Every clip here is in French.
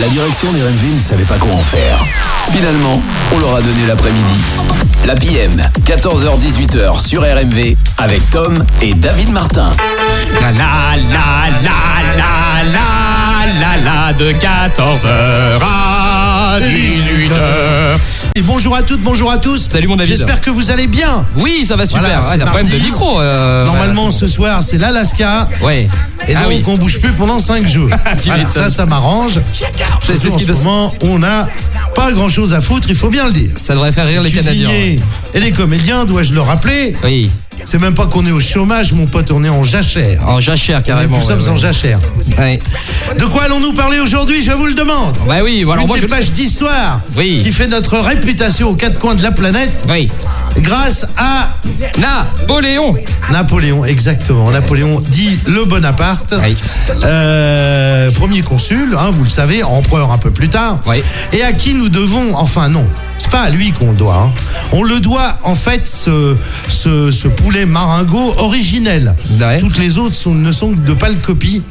La direction d'RMV ne savait pas quoi en faire. Finalement, on leur a donné l'après-midi. La PM, 14h-18h sur RMV, avec Tom et David Martin. La la la la la la la la de 14h à 18h. Et bonjour à toutes, bonjour à tous. Salut mon David. J'espère que vous allez bien. Oui, ça va super. Voilà, Il y a un problème de micro. Normalement, ce soir, c'est l'Alaska. Ouais. Et donc, oui. on bouge plus pendant 5 jours. Voilà, ça m'arrange. C'est ce En qui ce moment, on n'a pas grand-chose à foutre, il faut bien le dire. Ça devrait faire rire les Canadiens. Cuisiniers et les comédiens, dois-je le rappeler. Oui. C'est même pas qu'on est au chômage, mon pote, on est en jachère. En jachère carrément. Nous sommes en jachère. Ouais. De quoi allons-nous parler aujourd'hui, je vous le demande? Ouais, oui. Alors moi Une je page d'histoire Oui. qui fait notre réputation aux quatre coins de la planète Oui. grâce à Napoléon. Napoléon, exactement. Napoléon dit le Bonaparte, Oui. premier consul, hein, vous le savez, empereur un peu plus tard, Oui. et à qui nous devons, enfin non, c'est pas à lui qu'on le doit, hein. On le doit en fait ce poulet maringot originel. Ouais. Toutes les autres ne sont que de pâles copies.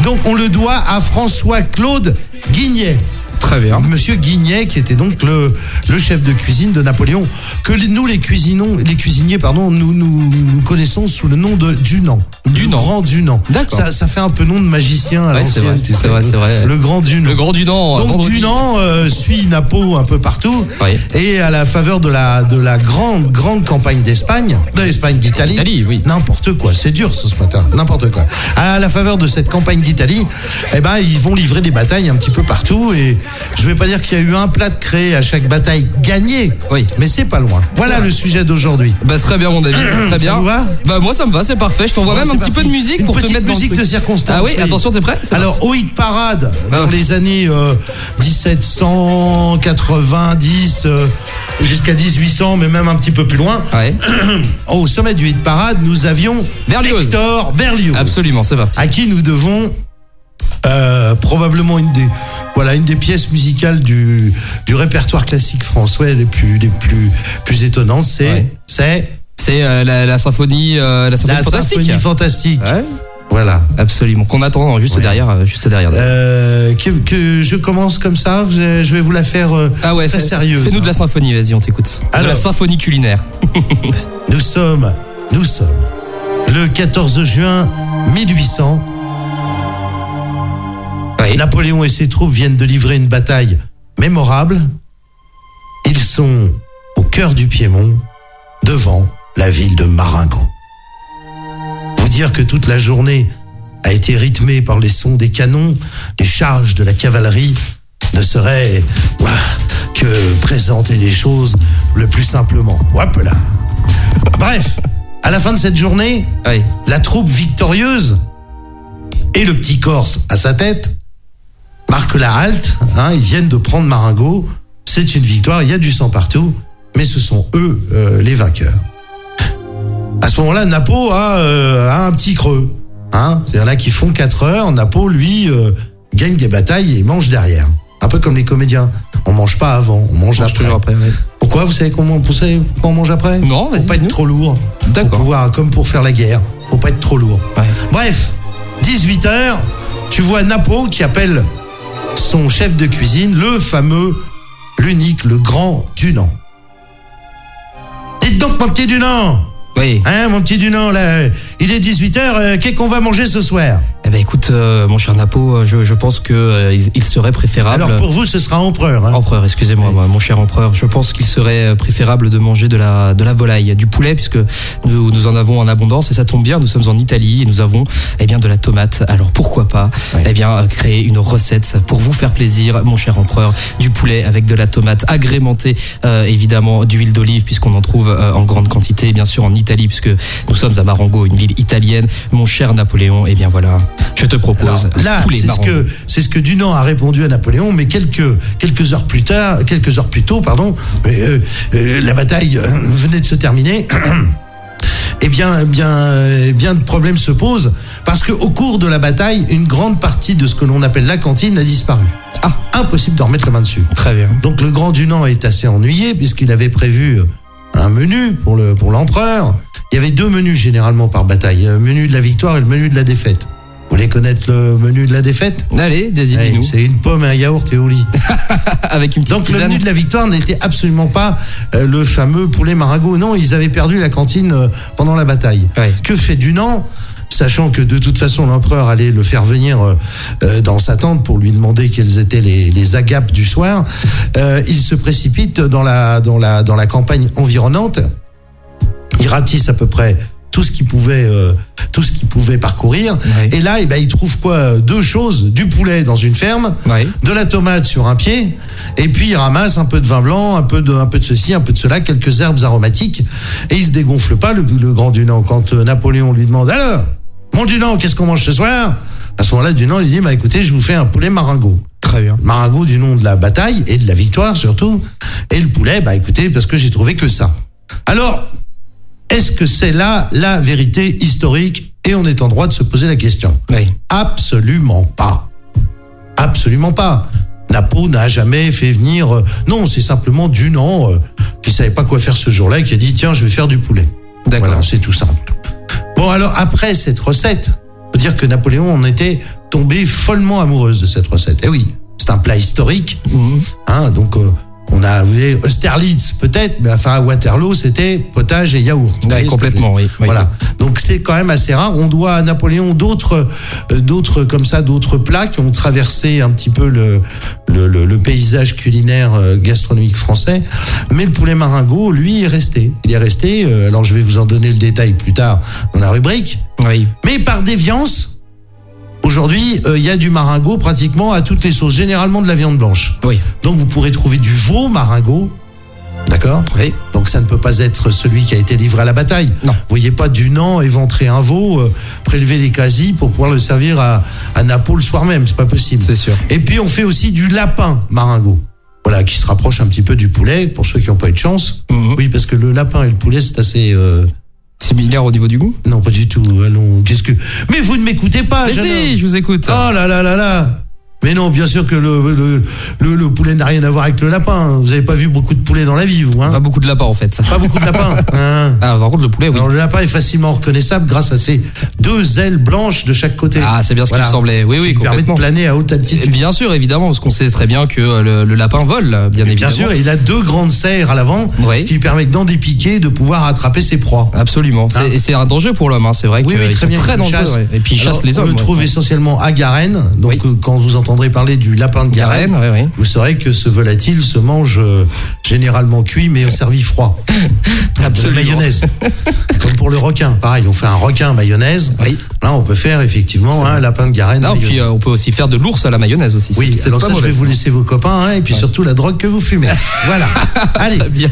Donc on le doit à François-Claude Guignet. Très bien. Monsieur Guignet, qui était donc le chef de cuisine de Napoléon, que nous, les cuisiniers, nous connaissons sous le nom de Dunant. Dunant. Le grand Dunant. D'accord. Ça fait un peu nom de magicien à Ouais, c'est l'ancienne, vrai, tu sais. c'est vrai. Le grand Dunant. Le grand Dunant. Donc vendredi. Dunant suit Napo un peu partout, Oui. et à la faveur de la grande campagne d'Italie, D'Italie, oui. n'importe quoi, c'est dur ce matin, n'importe quoi. À la faveur de cette campagne d'Italie, eh ben ils vont livrer des batailles un petit peu partout, et je vais pas dire qu'il y a eu un plat de créé à chaque bataille gagnée, Oui. mais c'est pas loin. Voilà le sujet d'aujourd'hui. Bah très bien mon David, très bien. vous va Bah moi ça me va, c'est parfait. Je t'envoie Bon, même c'est un petit parti. peu de musique Une pour te petite mettre dans le musique truc. de circonstance. Ah oui, Oui. attention, t'es prêt? C'est Alors, parti. au hit parade, Ah. dans les années 1790 jusqu'à 1800, mais même un petit peu plus loin, Ouais. au sommet du hit parade, nous avions Berlioz. Hector Berlioz, Absolument, c'est parti. à qui nous devons probablement une des pièces musicales du répertoire classique français les plus étonnantes. C'est C'est la symphonie, la fantastique. symphonie fantastique. Ouais. Voilà. Absolument. Qu'on attend juste derrière. Que je commence comme ça, je vais vous la faire très sérieuse. Fais-nous de la symphonie, vas-y, on t'écoute. De Alors. la symphonie culinaire. Nous sommes le 14 juin 1800. Oui. Napoléon et ses troupes viennent de livrer une bataille mémorable. Ils sont au cœur du Piémont, devant la ville de Marengo. Vous dire que toute la journée a été rythmée par les sons des canons, les charges de la cavalerie, ne serait que présenter les choses le plus simplement. Hop là. Bref, à la fin de cette journée, Oui. la troupe victorieuse et le petit Corse à sa tête marquent la halte. Ils viennent de prendre Marengo. C'est une victoire, il y a du sang partout, mais ce sont eux les vainqueurs. À ce moment-là, Napo a un petit creux. Il y en a qui font 4 heures. Napo, lui, gagne des batailles et il mange derrière. Un peu comme les comédiens. On mange pas avant, on mange après. Toujours après, ouais. Pourquoi vous savez pourquoi on mange après? Non, vas-y, Pour pas être dis-nous. trop lourd. D'accord. Comme pour faire la guerre. Faut pas être trop lourd. Ouais. Bref, 18h, tu vois Napo qui appelle son chef de cuisine, le fameux, l'unique, le grand Dunant. Dites donc, mon petit Dunant! Oui. Mon petit Dunant, là, il est 18h, qu'est-ce qu'on va manger ce soir? Eh ben écoute, mon cher Napo, je pense que il serait préférable. Alors pour vous, ce sera empereur. Empereur, excusez-moi, mon cher empereur. Je pense qu'il serait préférable de manger de la volaille, du poulet, puisque nous en avons en abondance. Et ça tombe bien, nous sommes en Italie et nous avons de la tomate. Alors pourquoi pas créer une recette pour vous faire plaisir, mon cher empereur, du poulet avec de la tomate agrémentée évidemment d'huile d'olive, puisqu'on en trouve en grande quantité, bien sûr en Italie, puisque nous sommes à Marengo, une ville italienne. Mon cher Napoléon, voilà. Je te propose là, c'est ce que Dunant a répondu à Napoléon, mais quelques heures plus tôt, la bataille venait de se terminer. Bien de problèmes se posent parce que au cours de la bataille, une grande partie de ce que l'on appelle la cantine a disparu. Impossible de remettre la main dessus. Très bien. Donc le grand Dunant est assez ennuyé puisqu'il avait prévu un menu pour l'empereur. Il y avait 2 menus généralement par bataille, le menu de la victoire et le menu de la défaite. Vous voulez connaître le menu de la défaite? Allez, désignez-nous. C'est une pomme, un yaourt et au lit. Avec une petite Donc tisane. le menu de la victoire n'était absolument pas le fameux poulet Marengo. Non, ils avaient perdu la cantine pendant la bataille. Ouais. Que fait Dunant? Sachant que de toute façon l'empereur allait le faire venir dans sa tente pour lui demander quelles étaient les agapes du soir, il se précipite dans la campagne environnante. Il ratisse à peu près tout ce qu'il pouvait parcourir. Ouais. Et là, il trouve quoi? Deux choses: du poulet dans une ferme, Ouais. de la tomate sur un pied, et puis il ramasse un peu de vin blanc, un peu de ceci, un peu de cela, quelques herbes aromatiques, et il se dégonfle pas, le grand Dunant. Quand Napoléon lui demande: alors, mon Dunant, qu'est-ce qu'on mange ce soir? À ce moment-là, Dunant lui dit: écoutez, je vous fais un poulet Marengo. Très bien. Marengo du nom de la bataille et de la victoire surtout. Et le poulet, écoutez, parce que j'ai trouvé que ça. Alors, est-ce que c'est là la vérité historique? Et on est en droit de se poser la question. Oui. Absolument pas. Absolument pas. Napo n'a jamais fait venir... non, c'est simplement Dunant qui savait pas quoi faire ce jour-là et qui a dit: tiens, je vais faire du poulet. D'accord. Voilà, c'est tout simple. Bon, alors, après cette recette, faut dire que Napoléon en était tombé follement amoureuse de cette recette. Eh oui, c'est un plat historique. Mhm. Donc, on a, vous voyez, Austerlitz peut-être, mais enfin, à Waterloo, c'était potage et yaourt. Vous Ouais, voyez ce que complètement, je veux oui. dire? Oui. Voilà. Donc, c'est quand même assez rare. On doit à Napoléon d'autres plats qui ont traversé un petit peu le paysage culinaire gastronomique français. Mais le poulet Marengo, lui, est resté. Il est resté. Alors, je vais vous en donner le détail plus tard dans la rubrique. Oui. Mais par déviance, aujourd'hui, il y a du Marengo pratiquement à toutes les sauces, généralement de la viande blanche. Oui. Donc vous pourrez trouver du veau Marengo, d'accord? Oui. Donc ça ne peut pas être celui qui a été livré à la bataille. Non. Vous voyez pas Dunant éventrer un veau, prélever les quasis pour pouvoir le servir à Napo le soir même, c'est pas possible. C'est sûr. Et puis on fait aussi du lapin Marengo. Voilà, qui se rapproche un petit peu du poulet, pour ceux qui n'ont pas eu de chance. Mhm. Oui, parce que le lapin et le poulet, c'est assez... Similaire au niveau du goût? Non, pas du tout. Allons, Mais vous ne m'écoutez pas, Mais jeune homme. si, je vous écoute. Oh là là là là! Mais non, bien sûr que le poulet n'a rien à voir avec le lapin. Vous n'avez pas vu beaucoup de poulet dans la vie, vous, hein? Pas beaucoup de lapins en fait. Pas beaucoup de lapins. Hein? Ah, par contre, le poulet, oui. Alors, le lapin est facilement reconnaissable grâce à ses deux ailes blanches de chaque côté. Ah, c'est bien ce qui me semblait. Oui, oui, Qui lui permet de complètement. planer à haute Et altitude. bien sûr, évidemment, parce qu'on sait très bien que le lapin vole, bien évidemment. Bien sûr, il a deux grandes serres à l'avant, Oui. ce qui lui permet dans des piquets de pouvoir attraper ses proies. Absolument. Hein? Et c'est un danger pour l'homme, hein. C'est vrai Oui, qu'ils très sont bien. très il dangereux. chasse. Ouais. Et puis ils Alors, chassent les hommes. on le trouve ouais. essentiellement à Garennes. Donc, Oui. quand vous entendrez parler du lapin de Garennes, Garenne, oui, oui. vous saurez que ce volatile se mange généralement cuit, mais servi froid. De la Absolument. mayonnaise. Comme pour le requin. Pareil, on fait un requin mayonnaise. Oui. Là, on peut faire effectivement un lapin de Garennes. Non, puis mayonnaise. on peut aussi faire de l'ours à la mayonnaise aussi. Oui, C'est alors pas ça, je mauvais, vais vous laisser vos copains, hein, et puis surtout la drogue que vous fumez. Voilà. Allez. Très bien.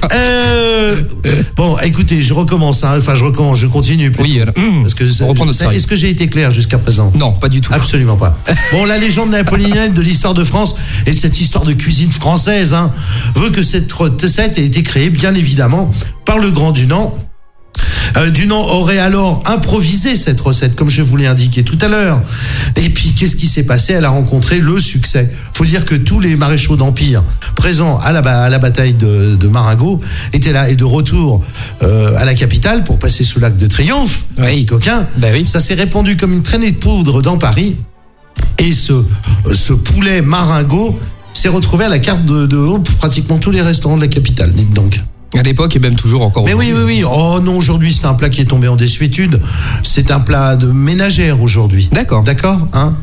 Bon, écoutez, je recommence. Hein. Enfin, je continue. plutôt. Oui, Parce que on reprend notre série. est-ce que j'ai été clair jusqu'à présent? Non, pas du tout. Absolument pas. Bon, la légende napoléonienne de l'histoire de France et de cette histoire de cuisine française veut que cette recette ait été créée, bien évidemment, par le grand Dunant. Dunant aurait alors improvisé cette recette, comme je vous l'ai indiqué tout à l'heure. Et puis, qu'est-ce qui s'est passé? Elle a rencontré le succès. Faut dire que tous les maréchaux d'Empire présents à la bataille de Marengo étaient là et de retour à la capitale pour passer sous l'Arc de Triomphe. Oui. Petit coquin. Ben oui. Ça s'est répandu comme une traînée de poudre dans Paris. Et ce poulet Marengo s'est retrouvé à la carte de pratiquement tous les restaurants de la capitale, dites donc. À l'époque et même toujours encore. Mais oui, oui, oui. Oh non, aujourd'hui, c'est un plat qui est tombé en désuétude. C'est un plat de ménagère aujourd'hui. D'accord. D'accord, hein?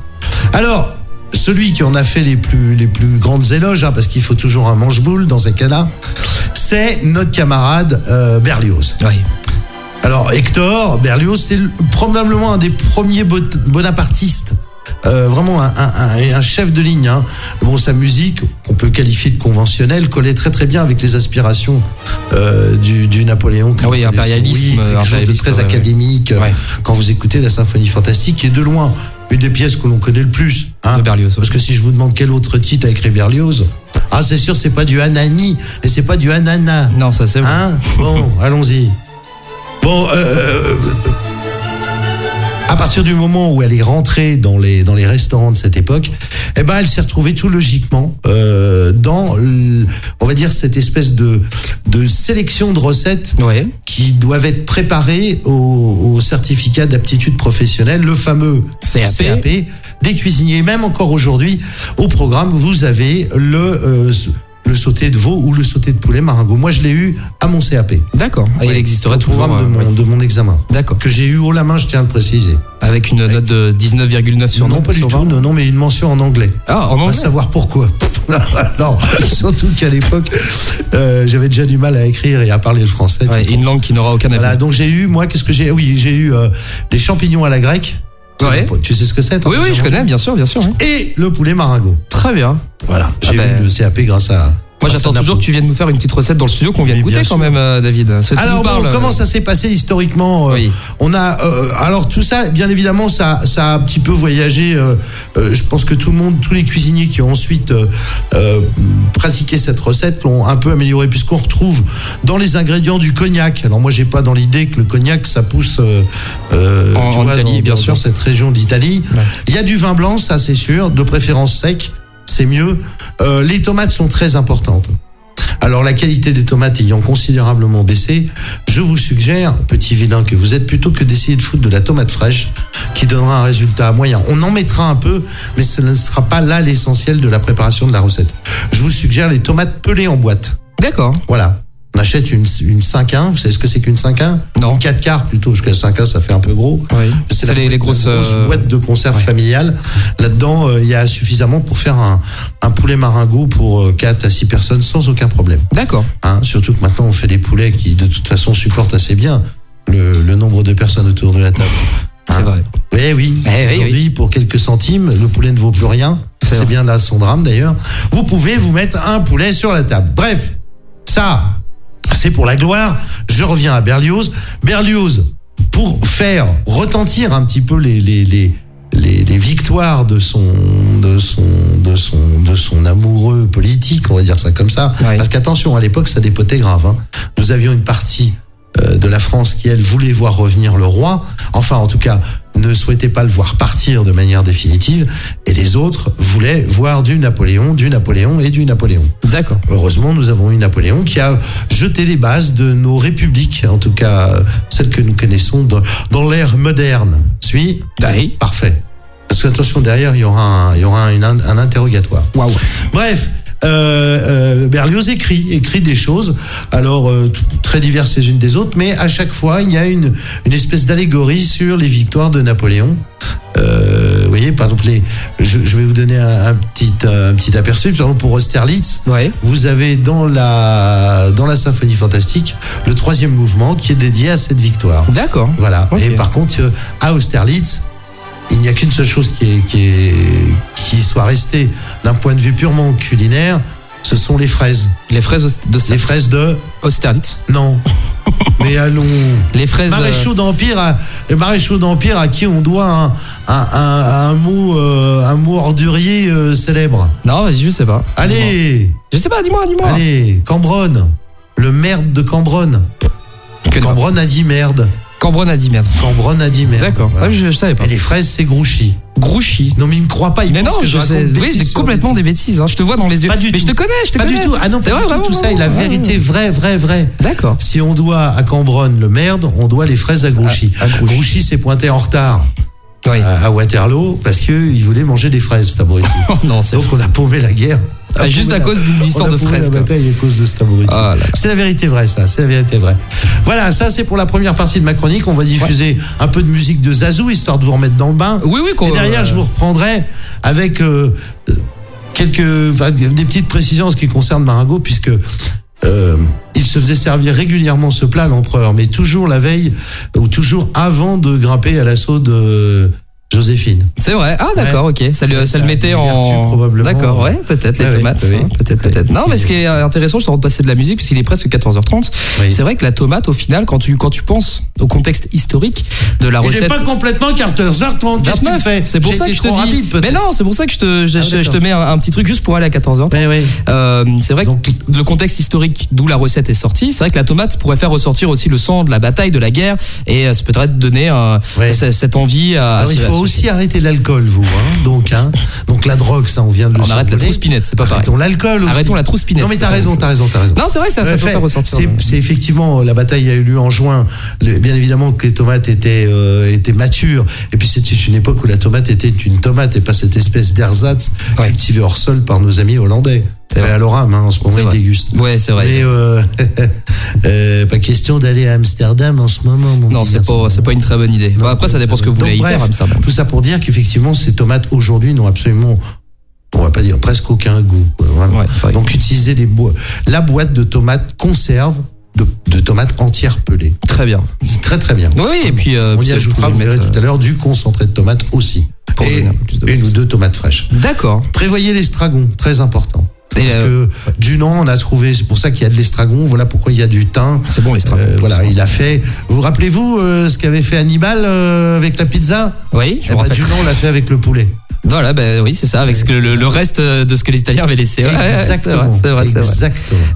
Alors, celui qui en a fait les plus grandes éloges, parce qu'il faut toujours un manche-boule dans ces cas-là, c'est notre camarade Berlioz. Oui. Alors, Hector Berlioz, c'est probablement un des premiers bonapartistes. Vraiment un chef de ligne. Hein. Bon, sa musique, qu'on peut qualifier de conventionnelle, collait très très bien avec les aspirations du Napoléon. Ah oui, impérialisme, Oui, quelque chose de impérialiste, très ouais, académique. Ouais. Quand vous écoutez la Symphonie Fantastique, qui est de loin une des pièces que l'on connaît le plus. Hein. De Berlioz. Parce que si je vous demande quel autre titre a écrit Berlioz, c'est sûr, c'est pas du Anani et c'est pas du Anana. Non, ça c'est vrai. Hein? Bon, allons-y. Bon, à partir du moment où elle est rentrée dans les restaurants de cette époque, eh ben, elle s'est retrouvée tout logiquement dans, on va va dire, cette espèce de sélection de recettes Ouais. qui doivent être préparées au certificat d'aptitude professionnelle, le fameux CAP des cuisiniers. Même encore aujourd'hui, au programme, vous avez le sauté de veau ou le sauté de poulet maringot. Moi, je l'ai eu à mon CAP. D'accord. Et il existerait au toujours programme de mon examen. D'accord. Que j'ai eu haut la main, je tiens à le préciser. Avec une note de 19,9 sur 20. Non, pas du tout. Non, mais une mention en anglais. Ah, en On va anglais. savoir pourquoi. Non, surtout qu'à l'époque, j'avais déjà du mal à écrire et à parler le français. Ouais, une langue qui n'aura aucun avenir. Voilà, donc j'ai eu, moi, qu'est-ce que j'ai ? Oui, j'ai eu les champignons à la grecque. Ouais. Tu sais ce que c'est, toi ? Oui, je connais, bien sûr. Oui. Et le poulet maringot. Très bien. Voilà, j'ai eu le CAP grâce à. Moi, j'attends toujours que tu viennes nous faire une petite recette dans le studio qu'on vienne goûter quand même, David. Alors, comment ça s'est passé historiquement ? Oui. On a, alors tout ça, bien évidemment, ça a un petit peu voyagé. Je pense que tous les cuisiniers qui ont ensuite pratiqué cette recette l'ont un peu amélioré, puisqu'on retrouve dans les ingrédients du cognac. Alors moi, j'ai pas dans l'idée que le cognac, ça pousse en Italie, bien sûr, dans cette région d'Italie. Ouais. Il y a du vin blanc, ça c'est sûr, de préférence sec. C'est mieux. Les tomates sont très importantes. Alors la qualité des tomates ayant considérablement baissé, je vous suggère, petit vilain que vous êtes, plutôt que d'essayer de foutre de la tomate fraîche qui donnera un résultat moyen. On en mettra un peu, mais ce ne sera pas là l'essentiel de la préparation de la recette. Je vous suggère les tomates pelées en boîte. D'accord. Voilà. On achète une 5-1, vous savez ce que c'est qu'une 5-1 ? Non. Une 4 quarts plutôt, parce que la 5-1 ça fait un peu gros. Oui. C'est les grosses boîtes de conserve familiale. Là-dedans, il y a suffisamment pour faire un poulet maringot pour 4 à 6 personnes sans aucun problème. D'accord. Surtout que maintenant on fait des poulets qui de toute façon supportent assez bien le nombre de personnes autour de la table. C'est vrai. Oui. Aujourd'hui, pour quelques centimes, le poulet ne vaut plus rien. C'est bien là son drame d'ailleurs. Vous pouvez vous mettre un poulet sur la table. Bref, ça, c'est pour la gloire. Je reviens à Berlioz. Berlioz, pour faire retentir un petit peu les victoires de son amoureux politique, on va dire ça comme ça. Ouais. Parce qu'attention, à l'époque, ça dépotait grave. Nous avions une partie de la France qui, elle, voulait voir revenir le roi. Enfin, en tout cas, ne souhaitait pas le voir partir de manière définitive. Et les autres voulaient voir du Napoléon et du Napoléon. D'accord. Heureusement, nous avons eu Napoléon qui a jeté les bases de nos républiques, en tout cas celles que nous connaissons dans l'ère moderne. Suis ? Oui. Parfait. Parce que attention, derrière, il y aura un interrogatoire. Waouh. Bref. Berlioz écrit des choses, alors très diverses les unes des autres, mais à chaque fois il y a une espèce d'allégorie sur les victoires de Napoléon. Vous voyez, par exemple, je vais vous donner un petit aperçu. Par exemple, pour Austerlitz, Ouais. vous avez dans la symphonie fantastique le 3e mouvement qui est dédié à cette victoire. D'accord. Voilà. Okay. Et par contre, à Austerlitz, il n'y a qu'une seule chose qui soit restée d'un point de vue purement culinaire, ce sont les fraises. Les fraises Les fraises de... Austerlitz. Non. Mais allons... Les fraises... Maréchaux d'Empire à qui on doit un mot ordurier célèbre. Non, vas-y, je sais pas. Allez. Je sais pas, dis-moi. Allez, Cambronne. Le merde de Cambronne. Cambronne a dit merde. Cambronne a dit merde. Cambronne a dit merde. D'accord. Voilà. Ah, je savais pas. Et les fraises, c'est Grouchy. Grouchy. Non, mais il me croit pas. Il Mais pense non, que je raconte oui, bêtises c'est sur complètement des bêtises. Je te vois dans les yeux. Pas du mais tout. je te connais. Pas du tout. Ah non, c'est pas vrai, du tout. vraiment, Tout ça est la vérité vraie. D'accord. Si on doit à Cambronne le merde, on doit les fraises à Grouchy. À Grouchy. Grouchy s'est pointé en retard Oui. à Waterloo parce qu'il voulait manger des fraises, cet abruti. Oh non, c'est Donc on a paumé la guerre. juste à cause d'une histoire de fraises. La bataille à cause de cet abruti. Ah, là. C'est la vérité vraie, ça. C'est la vérité vraie. Voilà, ça c'est pour la première partie de ma chronique. On va diffuser un peu de musique de Zazou, histoire de vous remettre dans le bain. Oui, Et derrière, je vous reprendrai avec des petites précisions en ce qui concerne Maringot, puisque il se faisait servir régulièrement ce plat, l'empereur, mais toujours la veille ou toujours avant de grimper à l'assaut de Joséphine. C'est vrai. Ah d'accord, ok. Ça le mettait en... vertu, probablement. D'accord, ouais, peut-être les tomates. Oui. Hein, peut-être. Non, mais ce qui est intéressant, je te rends de passer de la musique, puisqu'il est presque 14h30. Oui. C'est vrai que la tomate, au final, quand tu penses au contexte historique de la Il n'est recette... pas complètement 14h30. Qu'est-ce que tu fais ? C'est pour ça que je te dis... rapide, peut-être. Mais non, c'est pour ça que je te mets un petit truc juste pour aller à 14h30. Oui. C'est vrai Donc, que le contexte historique d'où la recette est sortie, c'est vrai que la tomate pourrait faire ressortir aussi le sang de la bataille, de la guerre, et ça peut peut-être donner cette envie à... Alors, il faut aussi arrêter l'alcool, vous. Donc la drogue, ça, on vient de le On arrête la survoler. trouspinette, c'est pas pareil. Arrêtons l'alcool aussi. Arrêtons la trouspinette. Non, mais t'as raison. Non, c'est vrai, ça peut faire ressortir. C'est effectivement, la bataille a eu lieu en juin. Bien évidemment que les tomates étaient matures. Et puis c'était une époque où la tomate était une tomate et pas cette espèce d'ersatz cultivée hors sol par nos amis hollandais. À l'Oram, en ce moment, ils dégustent. Ouais, c'est vrai. Mais pas question d'aller à Amsterdam en ce moment. Non, c'est pas une très bonne idée. Bon, après, ça dépend ce que vous voulez y faire à Amsterdam. Tout ça pour dire qu'effectivement, ces tomates aujourd'hui n'ont absolument, on va pas dire presque aucun goût. Ouais, c'est vrai. Donc utilisez la boîte de tomates conserve de tomates entières pelées. Très bien. C'est très très bien. Oui, et puis on y ajoutera, vous verrez tout à l'heure, du concentré de tomates aussi. Et une ou deux tomates fraîches. D'accord. Prévoyez l'estragon, très important. Parce que Dunant, on a trouvé, c'est pour ça qu'il y a de l'estragon, voilà pourquoi il y a du thym. C'est bon l'estragon. Voilà, il a fait. Vous rappelez-vous ce qu'avait fait Hannibal avec la pizza? Oui, je me rappelle. Dunant l'a fait avec le poulet. Voilà, oui, c'est ça, avec le reste de ce que les Italiens avaient laissé. Exactement. C'est vrai.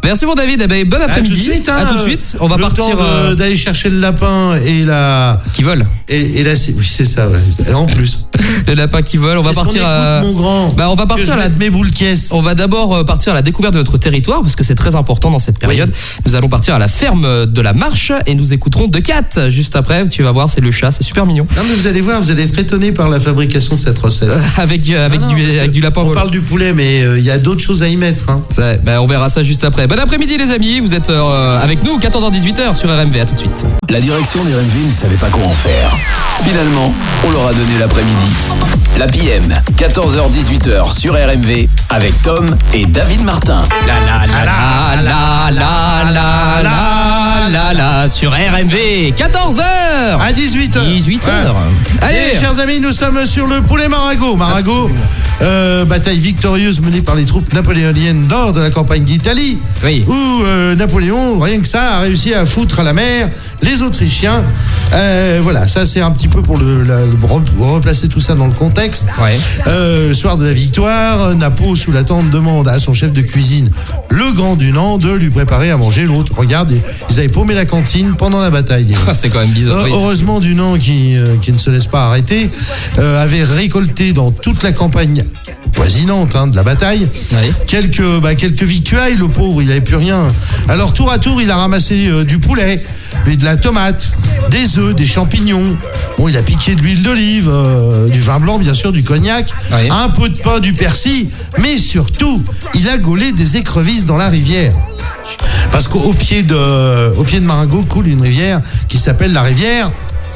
Merci mon David, bon après-midi. À tout de suite. On va partir d'aller chercher le lapin et la. Qui vole. Et là, oui, c'est ça. Ouais. Et en plus. Le lapin qui vole. On va partir. Mon grand. On va partir à mes boules caisses. On va d'abord partir à la découverte de notre territoire parce que c'est très important dans cette période. Oui. Nous allons partir à la ferme de la Marche et nous écouterons De Cat juste après. Tu vas voir, c'est le chat, c'est super mignon. Non mais vous allez voir, vous allez être étonné par la fabrication de cette recette. Avec du lapin volant. On parle du poulet, mais il y a d'autres choses à y mettre. On verra ça juste après. Bon après-midi les amis, vous êtes avec nous 14h-18h sur RMV, à tout de suite. La direction d'RMV ne savait pas comment faire. Finalement, on leur a donné l'après-midi. La PM, 14h-18h sur RMV avec Tom et David Martin. La sur RMV, 14h à 18h. Allez, chers amis, nous sommes sur le poulet Marago. Bataille victorieuse menée par les troupes napoléoniennes nord de la campagne d'Italie, où Napoléon, rien que ça, a réussi à foutre à la mer les Autrichiens. Voilà, ça c'est un petit peu pour replacer tout ça dans le contexte. Soir de la victoire, Napo, sous la tente, demande à son chef de cuisine, le grand Dunant, de lui préparer à manger. L'autre, regarde, ils avaient paumé la cantine pendant la bataille. C'est quand même bizarre. Heureusement, Dunant, qui ne se laisse pas arrêter, avait récolté dans toute la campagne voisinante de la bataille quelques victuailles. Le pauvre, il n'avait plus rien. Alors tour à tour, il a ramassé du poulet, et de la tomate, des œufs, des champignons. Bon, il a piqué de l'huile d'olive, du vin blanc, bien sûr, du cognac, un peu de pain, du persil, mais surtout, il a gaulé des écrevisses dans la rivière. Parce qu'au pied de Marengo coule une rivière qui s'appelle la rivière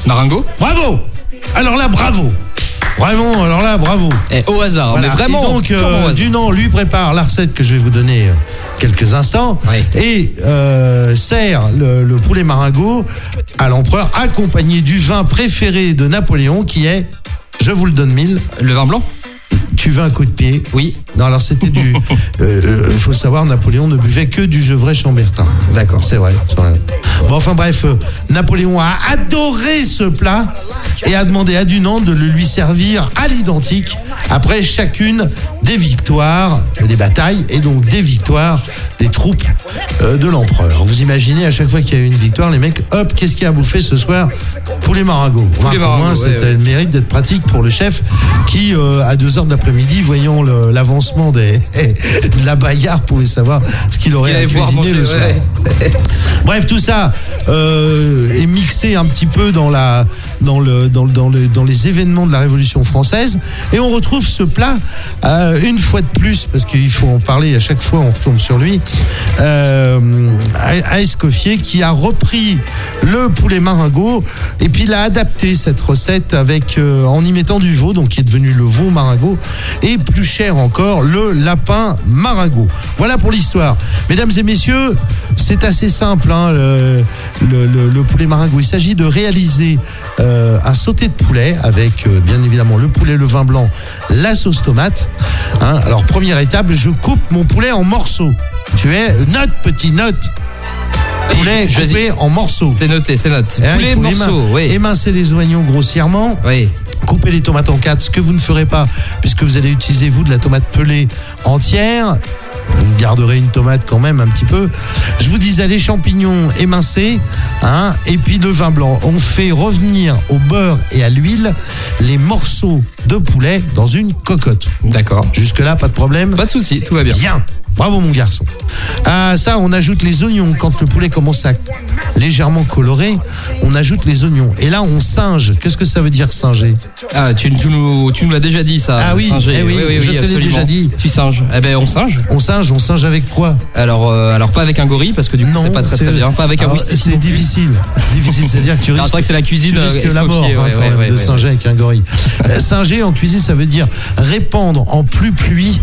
Marengo. Bravo. Alors là, bravo. Vraiment, alors là, bravo. Et au hasard, voilà. Mais vraiment. Et donc, Dunant lui prépare la recette que je vais vous donner quelques instants et sert le poulet Marengo à l'empereur, accompagné du vin préféré de Napoléon, qui est, je vous le donne mille. Le vin blanc. Tu veux un coup de pied? Oui. Non, alors c'était du. Il faut savoir, Napoléon ne buvait que du Gevrey-Chambertin. D'accord. C'est vrai. Bon, enfin bref, Napoléon a adoré ce plat et a demandé à Dunant de le lui servir à l'identique après chacune des victoires, des batailles et donc des victoires des troupes de l'empereur. Vous imaginez, à chaque fois qu'il y a eu une victoire, les mecs, hop, qu'est-ce qu'il y a à bouffer ce soir? Poulet Marengo. Au moins, c'était le mérite d'être pratique pour le chef qui, à 2h de l'après-midi, voyant l'avancement de la bagarre, pouvait savoir ce qu'il aurait à cuisiner le soir. Bref, tout ça est mixé un petit peu dans les événements de la Révolution française, et on retrouve ce plat une fois de plus, parce qu'il faut en parler à chaque fois, on retombe sur lui, à Escoffier, qui a repris le poulet Marengo et puis il a adapté cette recette en y mettant du veau, donc qui est devenu le veau Marengo, et plus cher encore, le lapin Marengo. Voilà pour l'histoire. Mesdames et messieurs, c'est assez simple, le poulet Marengo. Il s'agit de réaliser un sauté de poulet avec bien évidemment le poulet, le vin blanc, la sauce tomate. Alors première étape, je coupe mon poulet en morceaux. Note. Poulet coupé en morceaux. C'est noté. Poulet morceaux, émincer les oignons grossièrement. Oui. Couper les tomates en 4, ce que vous ne ferez pas, puisque vous allez utiliser, vous, de la tomate pelée entière. vous garderez une tomate quand même un petit peu. Je vous disais les champignons émincés, hein, et puis le vin blanc. On fait revenir au beurre et à l'huile les morceaux de poulet dans une cocotte. D'accord. Jusque-là, pas de problème. Pas de souci, tout va bien. Bien. Bravo mon garçon. À ça, on ajoute les oignons. Quand le poulet commence à légèrement colorer, on ajoute les oignons. Et là, on singe. Qu'est-ce que ça veut dire singer? Ah, tu nous l'as déjà dit ça. Ah oui, singer. eh oui, je te l'ai absolument. déjà dit. Tu singes. Eh ben on singe. On singe avec quoi? Alors pas avec un gorille parce que du coup c'est pas très bien. Pas avec un whisky. C'est difficile. Difficile, c'est-à-dire que tu risques. C'est vrai que c'est la cuisine. Tu risques la mort de singer avec un gorille. Singer en cuisine, ça veut dire répandre en pluie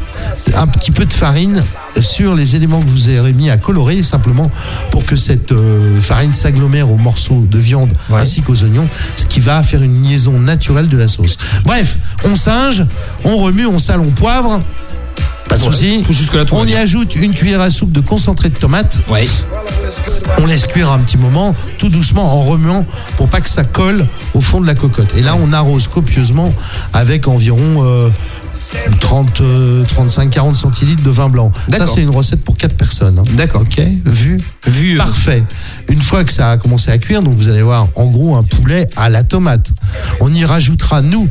un petit peu de farine sur les éléments que vous avez mis à colorer, simplement pour que cette farine s'agglomère aux morceaux de viande ainsi qu'aux oignons, ce qui va faire une liaison naturelle de la sauce. Bref, on singe, on remue, on sale, on poivre. Pas de souci. Jusque-là, on y ajoute une cuillère à soupe de concentré de tomate. Ouais. On laisse cuire un petit moment, tout doucement, en remuant pour pas que ça colle au fond de la cocotte. Et là, on arrose copieusement avec environ 30, 35, 40 centilitres de vin blanc. D'accord. Ça, c'est une recette pour 4 personnes. Hein. D'accord. Ok, vu. Parfait. Une fois que ça a commencé à cuire, donc vous allez voir, en gros, un poulet à la tomate. On y rajoutera, nous,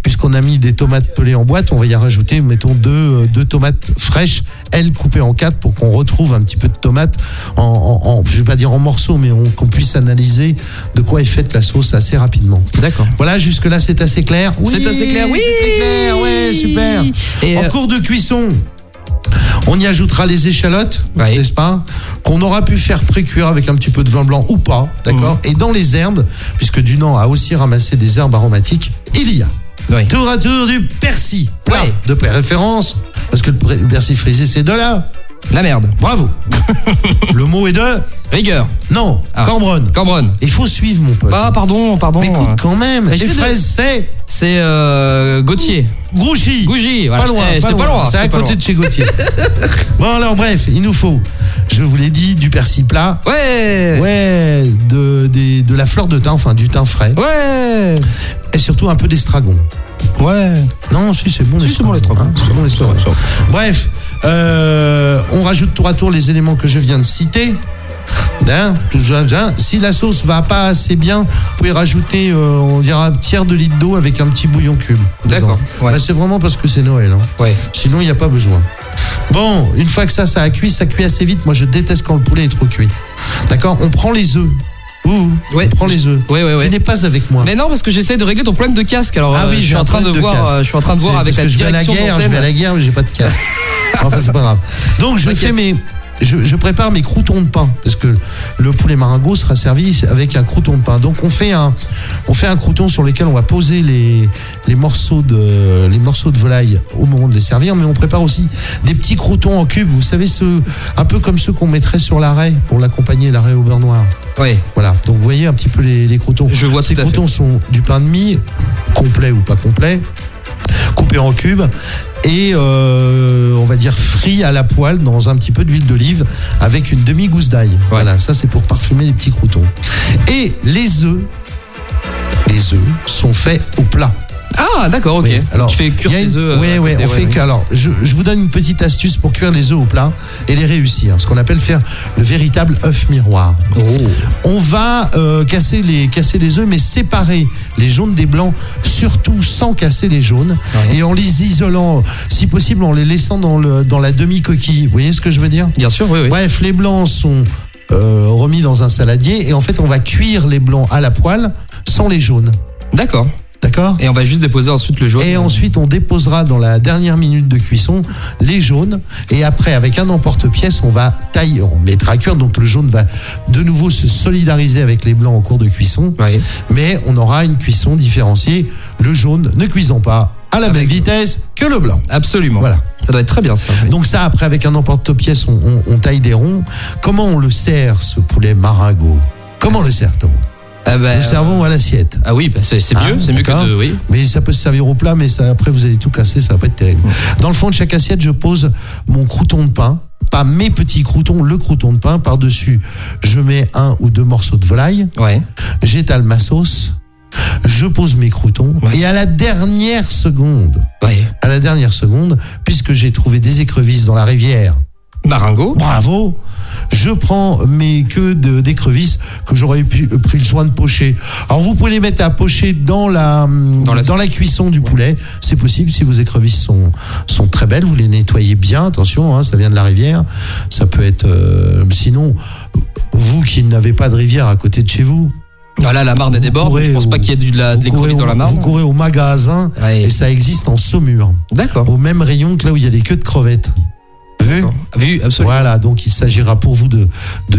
puisqu'on a mis des tomates pelées en boîte, on va y rajouter, mettons, deux tomates fraîches, elles coupées en 4 pour qu'on retrouve un petit peu de tomates je vais pas dire en morceaux, mais qu'on puisse analyser de quoi est faite la sauce assez rapidement. D'accord. Voilà, jusque-là, c'est assez clair. Oui, c'est assez clair, oui. C'est très clair, ouais, super. Et en cours de cuisson, on y ajoutera les échalotes, n'est-ce pas, qu'on aura pu faire pré-cuire avec un petit peu de vin blanc ou pas, d'accord. Et dans les herbes, puisque Dunant a aussi ramassé des herbes aromatiques, il y a tour à tour du persil, plat de préférence, parce que le persil frisé, c'est de la merde. Bravo. Le mot est de rigueur. Non, Cambronne. Il faut suivre, mon pote. Ah, pardon. Mais écoute, quand même. Les fraises, c'est Gauthier. Grouchy, voilà. Pas loin. C'est à côté de chez Gauthier. Bon, alors, bref, il nous faut, je vous l'ai dit, du persil plat. Ouais, de la fleur de thym, enfin du thym frais. Ouais. Et surtout un peu d'estragon. Ouais. Non, si, c'est bon. C'est bon l'estragon. Bref, on rajoute tour à tour les éléments que je viens de citer. Si la sauce va pas assez bien, vous pouvez rajouter, on dira, un tiers de litre d'eau avec un petit bouillon cube. D'accord. Ouais. Bah, c'est vraiment parce que c'est Noël. Hein. Ouais. Sinon, il n'y a pas besoin. Bon, une fois que ça a cuit, ça cuit assez vite. Moi, je déteste quand le poulet est trop cuit. D'accord. On prend les œufs. On prend les œufs. Tu n'es pas avec moi. Mais non, parce que j'essaie de régler ton problème de casque. Alors, je suis en train de voir avec la direction. Je vais à la guerre, mais j'ai pas de casque. Enfin, c'est pas grave. Donc, je prépare mes croûtons de pain, parce que le poulet maringot sera servi avec un crouton de pain. Donc on fait un crouton sur lequel on va poser les morceaux de volaille au moment de les servir, mais on prépare aussi des petits croûtons en cubes, vous savez, un peu comme ceux qu'on mettrait sur l'arrêt pour l'accompagner, l'arrêt au beurre noir. Oui. Voilà, donc vous voyez un petit peu les croûtons. Je vois. Ces croûtons sont du pain de mie, complet ou pas complet, coupé en cubes et on va dire frit à la poêle dans un petit peu d'huile d'olive avec une demi-gousse d'ail. Voilà, ça c'est pour parfumer les petits croûtons. Et les œufs sont faits au plat. Ah, d'accord, ok. Oui. Alors, tu fais cuire tes œufs. Alors, je vous donne une petite astuce pour cuire les œufs au plat et les réussir. Ce qu'on appelle faire le véritable œuf miroir. Oh. On va casser les œufs, mais séparer les jaunes des blancs, surtout sans casser les jaunes, et en les isolant, si possible, en les laissant dans la demi-coquille. Vous voyez ce que je veux dire ? Bien sûr, oui. Bref, les blancs sont remis dans un saladier, et en fait, on va cuire les blancs à la poêle sans les jaunes. D'accord. Et on va juste déposer ensuite le jaune. Et ensuite, on déposera dans la dernière minute de cuisson les jaunes. Et après, avec un emporte-pièce, on va tailler, on mettra à cuire. Donc le jaune va de nouveau se solidariser avec les blancs en cours de cuisson. Oui. Mais on aura une cuisson différenciée. Le jaune ne cuisant pas à la même vitesse que le blanc. Absolument. Voilà. Ça doit être très bien ça. Oui. Donc ça, après, avec un emporte-pièce, on taille des ronds. Comment on le sert, ce poulet maringot ? Comment le sert-on ? Nous servons à l'assiette. Ah oui, c'est mieux, c'est mieux que de... Oui. Mais ça peut se servir au plat, mais ça, après vous allez tout casser, ça va pas être terrible. Dans le fond de chaque assiette, je pose mon crouton de pain, pas mes petits croutons, le crouton de pain. Par-dessus, je mets 1 ou 2 morceaux de volaille. Ouais. J'étale ma sauce. Je pose mes croutons. Ouais. Et à la dernière seconde, puisque j'ai trouvé des écrevisses dans la rivière, Marengo. Bravo. Je prends mes queues d'écrevisses que j'aurais pris le soin de pocher. Alors vous pouvez les mettre à pocher dans la cuisson du poulet. C'est possible si vos écrevisses sont très belles. Vous les nettoyez bien. Attention, hein, ça vient de la rivière. Ça peut être... sinon, vous qui n'avez pas de rivière à côté de chez vous... Voilà, la Marne déborde. Je pense pas qu'il y ait de l'écrevisse dans la Marne. Vous courez au magasin et ça existe en Saumur. D'accord. Au même rayon que là où il y a des queues de crevettes. Vu, absolument. Voilà, donc il s'agira pour vous de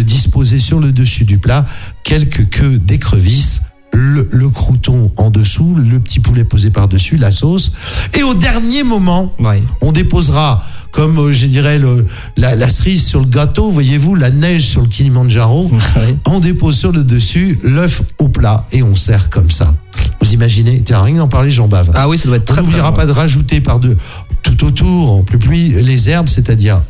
disposer sur le dessus du plat quelques queues d'écrevisses, le crouton en dessous, le petit poulet posé par-dessus, la sauce. Et au dernier moment, on déposera, comme je dirais, la cerise sur le gâteau, voyez-vous, la neige sur le Kilimandjaro. On dépose sur le dessus l'œuf au plat et on sert comme ça. Vous imaginez, tiens, rien d'en parler, j'en bave. Ah oui, ça doit être très On n'oubliera pas de rajouter tout autour, en plus les herbes, c'est-à-dire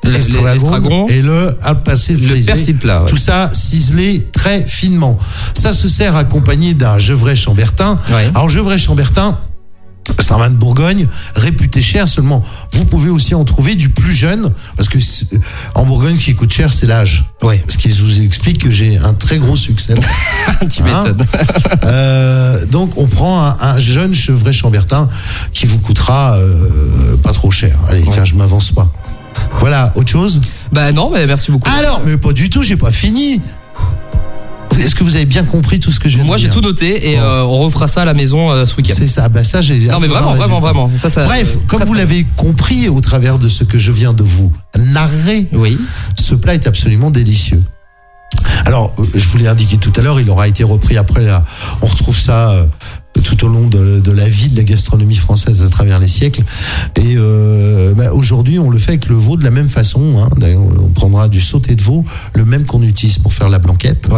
l'estragon et le persil plat. Tout ça ciselé très finement. Ça se sert accompagné d'un Gevrey Chambertin. Alors Gevrey Chambertin, c'est un vin de Bourgogne, réputé cher, seulement vous pouvez aussi en trouver du plus jeune, parce que en Bourgogne, ce qui coûte cher, c'est l'âge. Ce qui vous explique que j'ai un très gros succès. Tu m'étonnes. Donc on prend un jeune Gevrey Chambertin qui vous coûtera pas trop cher. Allez, tiens, je m'avance pas. Voilà, autre chose ? Non, mais merci beaucoup. Alors, mais pas du tout, j'ai pas fini. Est-ce que vous avez bien compris tout ce que je viens de dire ? Moi, j'ai tout noté et on refera ça à la maison ce week-end. C'est ça, ça j'ai... Non, mais vraiment. Ça, bref, comme vous l'avez compris au travers de ce que je viens de vous narrer, ce plat est absolument délicieux. Alors, je vous l'ai indiqué tout à l'heure, il aura été repris après. On retrouve ça tout au long de la vie de la gastronomie française à travers les siècles. Et aujourd'hui, on le fait avec le veau de la même façon. Hein. D'ailleurs, on prendra du sauté de veau, le même qu'on utilise pour faire la blanquette.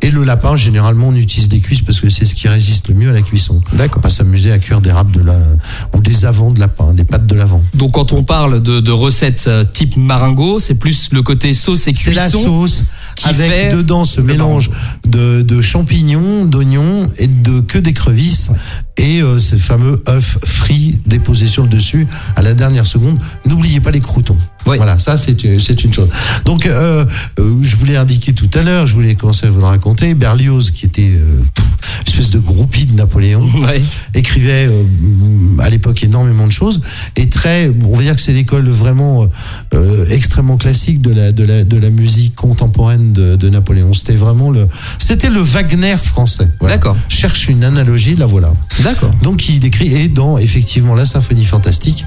Et le lapin, généralement, on utilise des cuisses parce que c'est ce qui résiste le mieux à la cuisson. D'accord. On va s'amuser à cuire des râpes ou des avants de lapin, des pattes de l'avant. Donc, quand on parle de recettes type Marengo, c'est plus le côté sauce et cuisson. C'est la sauce avec dedans ce mélange de champignons, d'oignons et de queue d'écrevisses. Et ce fameux œuf frit déposé sur le dessus à la dernière seconde. N'oubliez pas les croûtons. Voilà, ça c'est une chose. Donc, je vous l'ai indiqué tout à l'heure, je voulais commencer à vous le raconter. Berlioz, qui était une espèce de groupie de Napoléon, écrivait à l'époque énormément de choses. Et on va dire que c'est l'école vraiment extrêmement classique de la musique contemporaine de Napoléon. C'était vraiment c'était le Wagner français. Voilà. D'accord. Cherche une analogie, la voilà. D'accord. Donc il décrit, et dans effectivement la symphonie fantastique,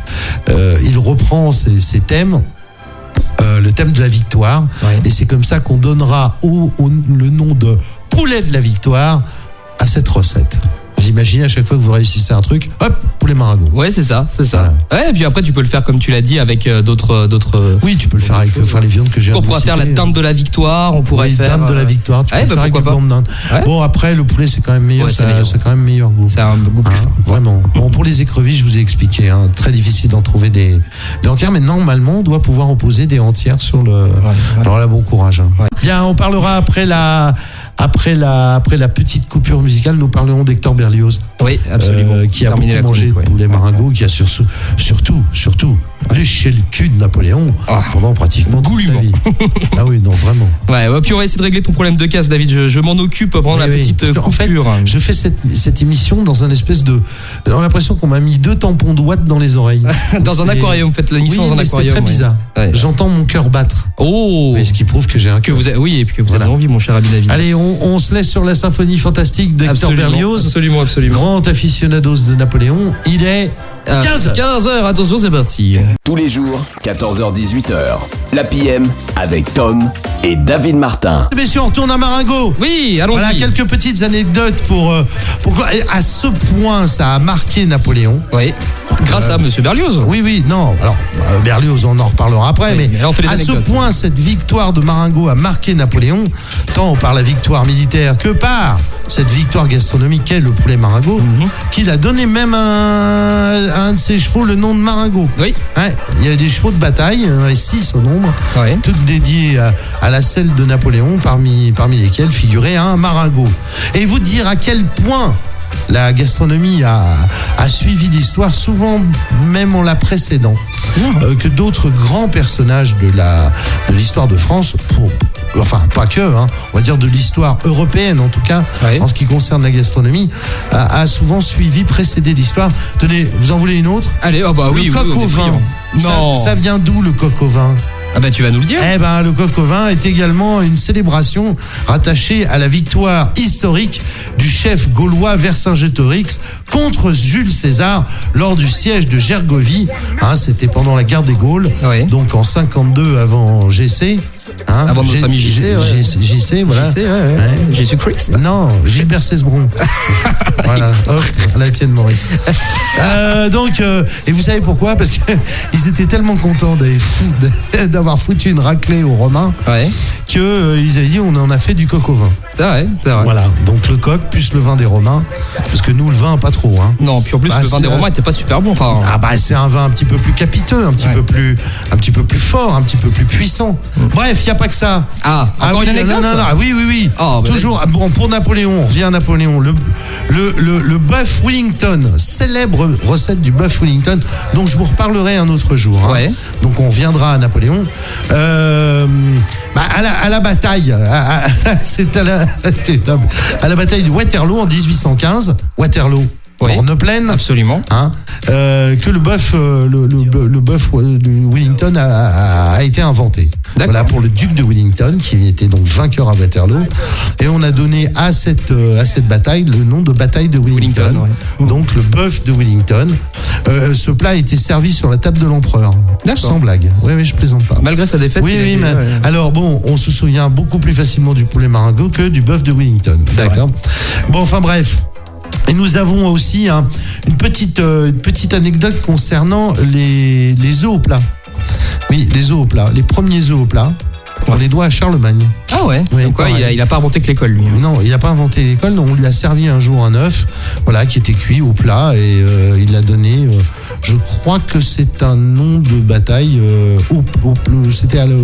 il reprend ces thèmes. Le thème de la victoire, et c'est comme ça qu'on donnera le nom de poulet de la victoire à cette recette. Vous imaginez à chaque fois que vous réussissez un truc, hop, poulet Marengo. Ouais, c'est ça. Voilà. Ouais, et puis après, tu peux le faire comme tu l'as dit avec d'autres. Oui, tu peux le faire avec les viandes que j'ai. On pourra faire la dinde de la victoire. On pourrait faire. Dinde de la victoire. Tu peux le faire avec du blanc de dinde. Bon, après, le poulet, c'est quand même meilleur. C'est quand même meilleur goût. C'est un goût plus fin. Vraiment. Bon, pour les écrevisses, je vous ai expliqué. Très difficile d'en trouver des entières, mais normalement, on doit pouvoir opposer des entières sur le. Alors là, bon courage. Bien, on parlera après la petite coupure musicale, nous parlerons d'Hector Berlioz. Oui, absolument. Qui a beaucoup mangé de poulet Marengo, qui a surtout léché le cul de Napoléon pendant pratiquement toute sa vie. Ah oui, non, vraiment. Puis on va essayer de régler ton problème de casse, David. Je m'en occupe pendant la petite coupure. En fait, je fais cette émission dans un espèce de... J'ai l'impression qu'on m'a mis 2 tampons de ouate dans les oreilles. Dans un aquarium, faites l'émission dans un aquarium. C'est très bizarre. J'entends mon cœur battre. Ce qui prouve que j'ai un cœur. Et puis que vous avez envie, mon cher ami David. Allez, on se laisse sur la symphonie fantastique d'Hector Berlioz. Absolument. Grand aficionados de Napoléon. Il est 15h, attention, c'est parti. Tous les jours, 14h-18h. La PM avec Tom et David Martin. Messieurs, on retourne à Marengo. Oui, allons-y. Voilà quelques petites anecdotes pour à ce point ça a marqué Napoléon. Oui. Grâce à Monsieur Berlioz. Oui, non. Alors Berlioz, on en reparlera après, mais à ce point cette victoire de Marengo a marqué Napoléon, tant par la victoire militaire que par cette victoire gastronomique qu'est le poulet Marengo, qu'il a donné même à un de ses chevaux le nom de Marengo. Oui. Il y avait des chevaux de bataille, il y en avait 6 au nombre, toutes dédiées à la selle de Napoléon, parmi lesquelles figurait un Marengo. Et vous dire à quel point la gastronomie a suivi l'histoire, souvent même en la précédant, que d'autres grands personnages de l'histoire de France, enfin pas que, hein, on va dire de l'histoire européenne en tout cas, en ce qui concerne la gastronomie, a souvent suivi, précédé l'histoire. Tenez, vous en voulez une autre? Allez, oh bah oui, le coq au vin. Non. Ça vient d'où le coq au vin? Ah bah tu vas nous le dire. Eh ben le coq au vin est également une célébration rattachée à la victoire historique du chef gaulois Vercingétorix contre Jules César lors du siège de Gergovie. Hein, c'était pendant la guerre des Gaules, donc en 52 avant GC. Hein, avant notre ami JC, JC, voilà. JC, Jésus-Christ. Non, Gilbert Cesbron. Voilà, hop, la tienne Maurice. Et vous savez pourquoi? Parce qu'ils étaient tellement contents d'avoir foutu une raclée aux Romains qu'ils avaient dit on en a fait du coq au vin. C'est vrai. Voilà, donc le coq plus le vin des Romains, parce que nous le vin pas trop. Hein. Non, puis en plus le vin des Romains était pas super bon. Enfin. Ah bah c'est un vin un petit peu plus capiteux, un petit peu plus fort, un petit peu plus puissant. Bref, il n'y a pas que ça. Encore une anecdote? Non, oui. Oh, toujours, bon, pour Napoléon, on revient à Napoléon. Le bœuf Wellington, célèbre recette du bœuf Wellington, dont je vous reparlerai un autre jour. Hein. Donc on reviendra à Napoléon. À la bataille, c'est à la bataille de Waterloo en 1815. Waterloo. Orne-Plaine, absolument. Hein, que le bœuf de Wellington a été inventé. Voilà pour le duc de Wellington qui était donc vainqueur à Waterloo, et on a donné à cette bataille le nom de bataille de Wellington. Donc le bœuf de Wellington. Ce plat a été servi sur la table de l'empereur. Sans blague. Oui, je plaisante pas. Malgré sa défaite. Alors bon, on se souvient beaucoup plus facilement du poulet Marengo que du bœuf de Wellington. D'accord. Bon, enfin bref. Et nous avons aussi une petite anecdote concernant les œufs au plat. Oui, les œufs au plat. Les premiers œufs au plat, on les doit à Charlemagne. Ah ouais. Donc quoi, il a pas inventé que l'école, lui. Non, il n'a pas inventé l'école. On lui a servi un jour un œuf, qui était cuit au plat, et il l'a donné. Je crois que c'est un nom de bataille.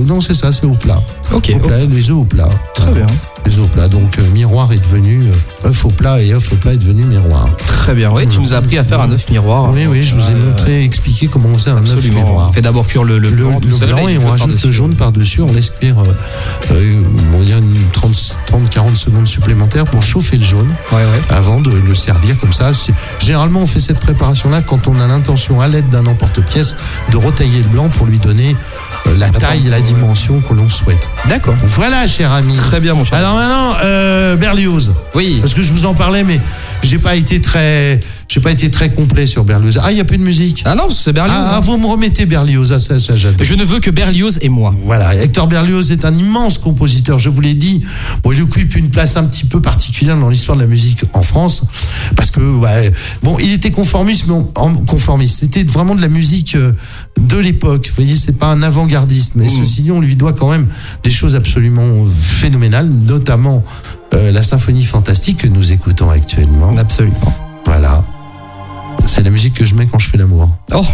Non, c'est ça, c'est au plat. Ok. Au plat, les œufs au plat. Très bien. Les œufs au plat. Donc miroir est devenu œuf au plat, et œuf au plat est devenu miroir. Très bien. Oui, tu nous as appris à faire un œuf miroir. Oui, je vous ai expliqué comment on fait un œuf miroir. On fait d'abord cuire le blanc, et on rajoute le jaune par-dessus. On laisse cuire on va dire 30-40 secondes supplémentaires pour chauffer le jaune avant de le servir comme ça. Généralement, on fait cette préparation-là quand on a l'intention, à l'aide d'un emporte-pièce, de retailler le blanc pour lui donner la taille et la dimension que l'on souhaite. D'accord. Voilà, cher ami. Très bien, mon cher. Alors maintenant, Berlioz. Oui. Parce que je vous en parlais, mais j'ai pas été très complet sur Berlioz. Ah, il n'y a plus de musique. Ah non, c'est Berlioz. Vous me remettez Berlioz, ça j'adore. Je ne veux que Berlioz et moi. Voilà, Hector Berlioz est un immense compositeur, je vous l'ai dit. Bon, il occupe une place un petit peu particulière dans l'histoire de la musique en France, parce que, il était conformiste, c'était vraiment de la musique de l'époque. Vous voyez, c'est pas un avant-gardiste, mais ceci dit, on lui doit quand même des choses absolument phénoménales, notamment la symphonie fantastique que nous écoutons actuellement. Absolument. Voilà. C'est la musique que je mets quand je fais l'amour. Oh,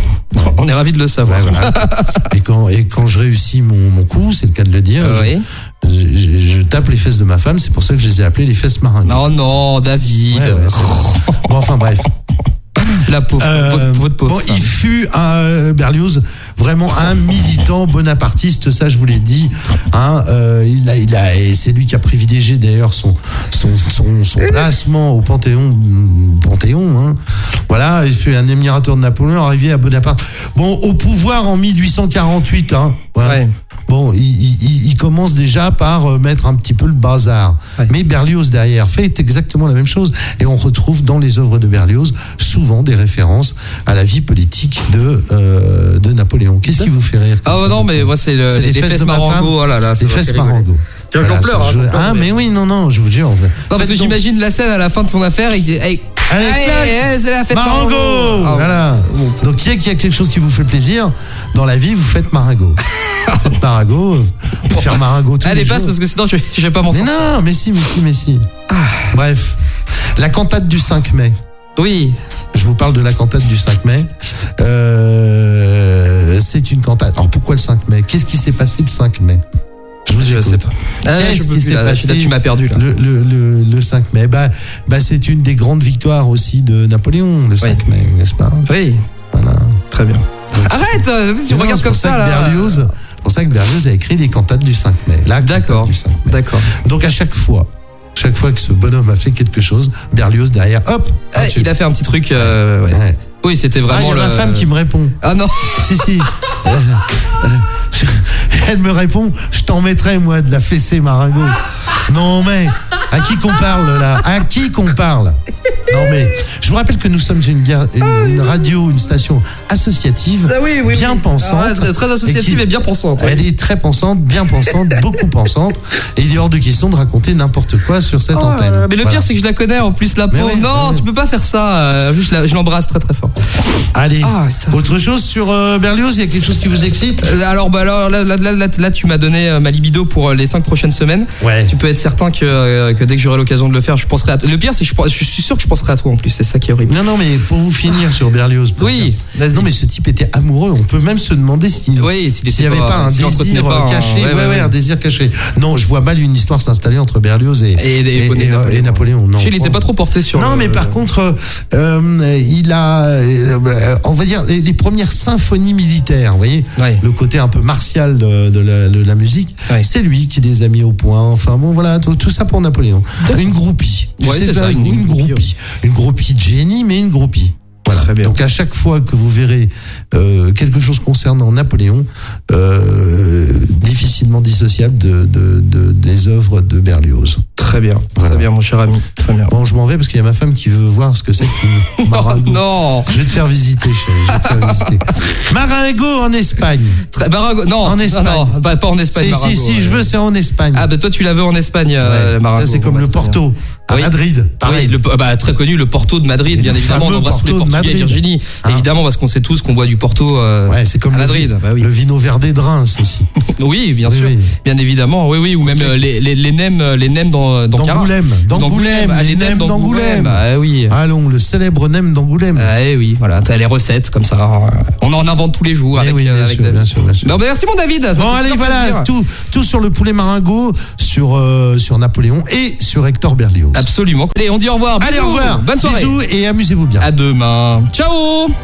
on est ravis de le savoir. Et quand je réussis mon coup, c'est le cas de le dire, je tape les fesses de ma femme, c'est pour ça que je les ai appelées les fesses Marengo. Oh non, David. Bon, enfin bref. La pauvre, votre pauvre. Bon, il fut Berlioz vraiment un militant bonapartiste, ça je vous l'ai dit. Et c'est lui qui a privilégié d'ailleurs son placement au Panthéon. Voilà, il fut un admirateur de Napoléon, arrivé à Bonaparte. Bon, au pouvoir en 1848. Bon, il commence déjà par mettre un petit peu le bazar. Mais Berlioz derrière fait exactement la même chose, et on retrouve dans les œuvres de Berlioz souvent des références à la vie politique de Napoléon. Qu'est-ce qui vous fait rire? Non, mais moi c'est les fesses de Marengo. Oh là là, les fesses Marengo. J'en pleure. Mais oui, non, je vous jure. Non, parce que j'imagine la scène à la fin de son affaire. Allez, c'est la fête Marengo. Voilà. Donc il y a quelque chose qui vous fait plaisir dans la vie, vous faites Marengo. Faites Marengo, faire Marengo tous les jours. Allez, passe, parce que sinon je vais pas m'en sortir. Non, mais si. Bref, la cantate du 5 mai. Oui. Je vous parle de la cantate du 5 mai. C'est une cantate. Alors pourquoi le 5 mai? Qu'est-ce qui s'est passé le 5 mai? Je vous écoute. sais pas. Qu'est-ce qui s'est Là, passé tu m'as perdu là. le 5 mai? C'est une des grandes victoires aussi de Napoléon, le 5 mai, n'est-ce pas? Oui. Voilà. Très bien. Arrête, tu regardes comme ça là. C'est pour ça que Berlioz a écrit les cantates du 5 mai. La cantate du 5 mai. D'accord. Donc à chaque fois que ce bonhomme a fait quelque chose, Berlioz derrière, hop, il a fait un petit truc. Ouais. Oui, c'était vraiment. Il y a ma femme qui me répond. Ah non. Si. Elle me répond, je t'en mettrai moi de la fessée Marengo. Non mais, à qui qu'on parle là? À qui qu'on parle? Non mais, je vous rappelle que nous sommes une radio, une station associative, bien pensante. Très associative et bien pensante. Elle est très pensante, bien pensante, beaucoup pensante. Et il est hors de question de raconter n'importe quoi sur cette antenne. Mais le pire, c'est que je la connais en plus, la pauvre. Tu peux pas faire ça. Je l'embrasse très très fort. Allez, autre chose sur Berlioz, il y a quelque chose qui vous excite? Alors là, tu m'as donné ma libido pour les 5 prochaines semaines. Ouais. Tu peux être certain que dès que j'aurai l'occasion de le faire, je penserai à toi. Le pire, c'est que je suis sûr que je penserai à toi en plus. C'est ça qui est horrible. Non, mais pour vous finir sur Berlioz. Oui, vas-y. Non, mais ce type était amoureux. On peut même se demander s'il n'y avait pas un désir caché. Un désir caché. Non, je vois mal une histoire s'installer entre Berlioz et Napoléon. Non. Il n'était pas trop porté sur. Non, mais par contre, il a, on va dire, les premières symphonies militaires, vous voyez, le côté un peu martial de la musique, c'est lui qui les a mis au point. Enfin bon, voilà, tout ça pour Napoléon. Une groupie. C'est ça, une groupie. Une groupie de génie, mais une groupie. Voilà. Très bien. Donc à chaque fois que vous verrez quelque chose concernant Napoléon, difficilement dissociable des œuvres de Berlioz. Très bien, très bien mon cher ami. Très bien. Bon, je m'en vais parce qu'il y a ma femme qui veut voir ce que c'est que Marengo. Non. Je vais te faire visiter, chérie. Marengo en Espagne. Marengo, non. En Espagne. Non, pas en Espagne. Marengo, si, je veux, c'est en Espagne. Ah, toi, tu la veux en Espagne, Marengo. Ça, c'est comme le Porto. À Madrid, pareil. Oui, très connu, le Porto de Madrid, bien évidemment. On embrasse tous les Portugais et Virginie. Évidemment, parce qu'on sait tous qu'on boit du Porto c'est comme à Madrid. Le vino verde de Reims aussi. Oui, bien sûr. Bien évidemment, oui. Ou même les nems d'Angoulême. Les nems d'Angoulême. Ah oui. Allons, le célèbre nem d'Angoulême. Ah oui, voilà. T'as les recettes comme ça. On en invente tous les jours avec David. Bien sûr. Merci mon David. Bon, allez, voilà. Tout sur le poulet Marengo, sur Napoléon et sur Hector Berlioz. Absolument. Allez, on dit au revoir. Allez, au revoir. Bonne soirée. Bisous et amusez-vous bien. À demain. Ciao.